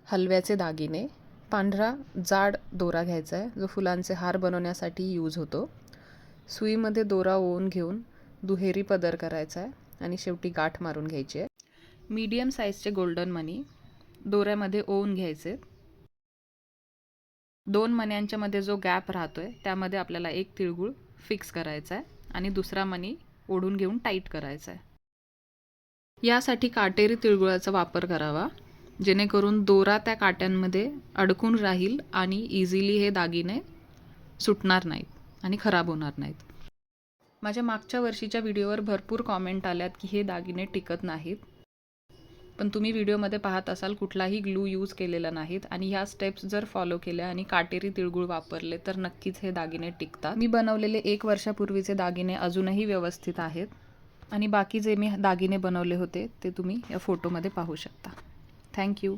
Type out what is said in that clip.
हलव्याचे दागिने. पांढरा जाड दोरा घ्यायचा आहे जो फुलांचे हार बनवण्यासाठी यूज होतो. सुईमध्ये दोरा ओवून घेऊन दुहेरी पदर करायचा आहे आणि शेवटी गाठ मारून घ्यायची आहे. मीडियम साईजचे गोल्डन मणी दोऱ्यामध्ये ओवून घ्यायचे. 2 मण्यांच्या मध्ये जो गॅप राहतोय त्यामध्ये आपल्याला एक तिळगुळ फिक्स करायचा आहे आणि दुसरा मणी ओढून घेऊन टाईट करायचा आहे. यासाठी काटेरी तिळगुळाचा वापर करावा जेणेकरून दोरा त्या काट्यांमध्ये अडकून राहील आणि इझिली हे दागिने सुटणार नाहीत आणि खराब होणार नाहीत. माझ्या मागच्या वर्षीच्या व्हिडिओवर भरपूर कॉमेंट आल्यात की हे दागिने टिकत नाहीत, पण तुम्ही व्हिडिओमध्ये पाहत असाल कुठलाही ग्लू यूज केलेला नाहीत आणि ह्या स्टेप्स जर फॉलो केल्या आणि काटेरी तिळगुळ वापरले तर नक्कीच हे दागिने टिकतात. मी बनवलेले 1 वर्षापूर्वीचे दागिने अजूनही व्यवस्थित आहेत आणि बाकी जे मी दागिने बनवले होते ते तुम्ही या फोटोमध्ये पाहू शकता. थँक्यू.